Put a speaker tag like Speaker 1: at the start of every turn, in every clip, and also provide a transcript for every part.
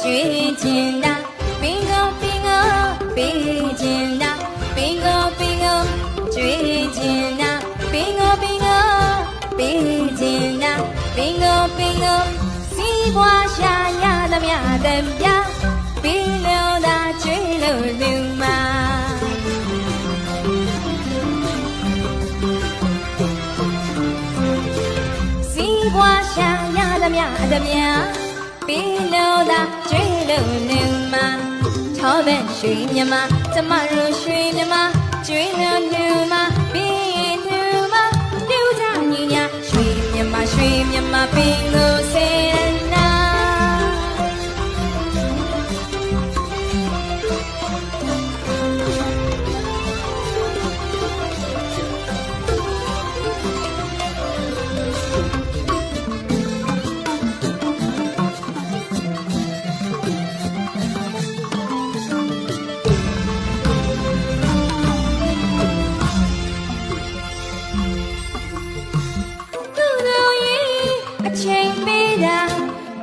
Speaker 1: ကျွေးချင်တာပင်ကိုပေးချင်တာပင်ကိုကျွေးချင်တာပင်ကိုပေးချင်တာပင်ကိုစီးပွားရှာရသမျှတပြားပင်လို့သာကျွေးလို့လူမှာစီးပွားရှာရသမျှတပြားပင်လို့သာကျွေးလို့လူမှာထောပဲရွှေမြမကျမတို့ရွှေမြမကျွေးလို့လူမှာပင်လူမှာလူကြညီညာရွှေမြမပင်ကိုစေနာ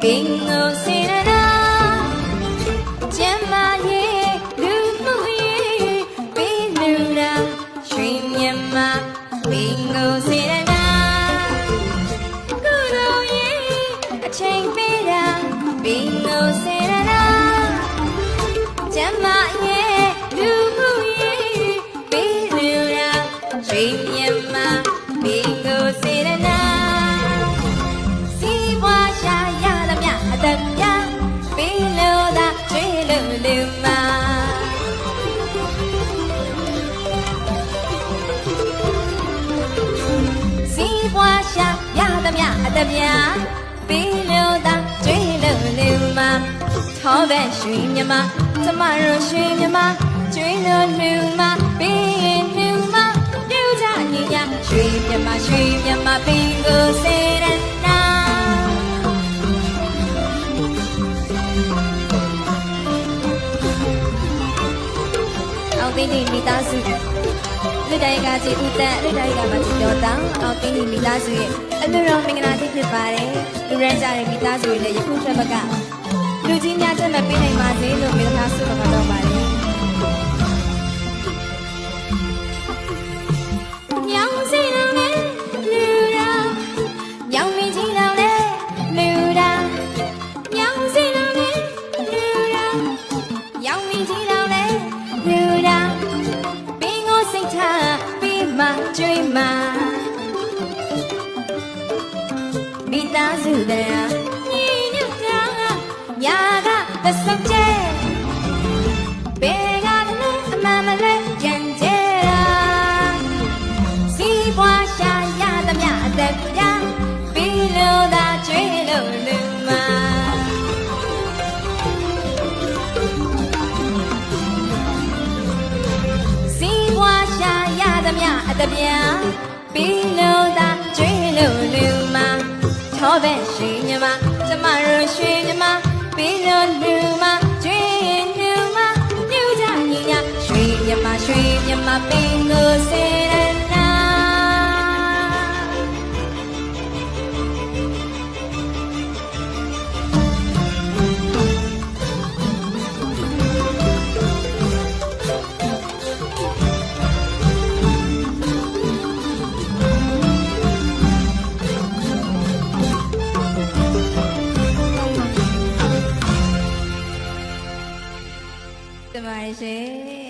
Speaker 1: ပင်ကိုစေနာကျမ်းမာရေးလူမှုရေးပေးလူနာရွှေမြမပင်ကိုစေနာကုသိုလ်ရေးအချိန်ပေးတာပင်ကိုစေနာကျမ်းမာရေးလူမှုရေးပေးလူနာရွှေမြမပင်ကိုစေနာတပြားပေးလို့သာကျွေးလို့လူမှာစီးပွားရှာရသမျှအတပြားပေးလို့သာကျွေးလို့လူမှာထောပဲရွှေမြမကျမတို့ရွှေမြမကျွေးလို့လူမှာပေးလူမှာလူကြညီညာရွှေမြမပင်ကိုစေရနာသိနေမိသားစုလူတိုင်းကကြည်ဦးတန်းလူတိုင်းကမှကြည်တော်တောင်းအောင်သိနေမိသားစုရဲ့အလူတော်မင်္ဂလာတိဖြစ်ပါတယ်လူရန်ကြတဲ့မိသားစုတွေလည်းယခုထက်မကလူကြီးများတက်မဲ့ပေးနိုင်ပါစေလို့မေတ္တာဆုတောင်းတော့ပါတယ်ညောင်စိတ်တော်နဲ့လူတော်ညောင်မင်းကြီးတော်နဲ့လူတော်ညောင်စိတ်တော်နဲ့လူတော်ညောင်မင်းကြီးတော်နဲ့လူတော်ပင်ကိုစိတ်ထားပြီးမှကျွေးမှမိသားစုတရားညီညွတ်တာညာကသစကြဲဘေကလည်းအမှန်မလဲကြံကြဲတာစီးပွားရှာရသမျှအသက်ပြပြီးလို့သာကျွေးလို့လူမှာအတပြားပြီးလို့သာကျွေးလို့လူမှာထောပဲရွှေမြမကျမတို့ရွှေမြမပြီးလို့လူမှာကျွေးလူမှာလူကြညီညာရွှေမြမပင်ကိုစေရနာတမရရှိ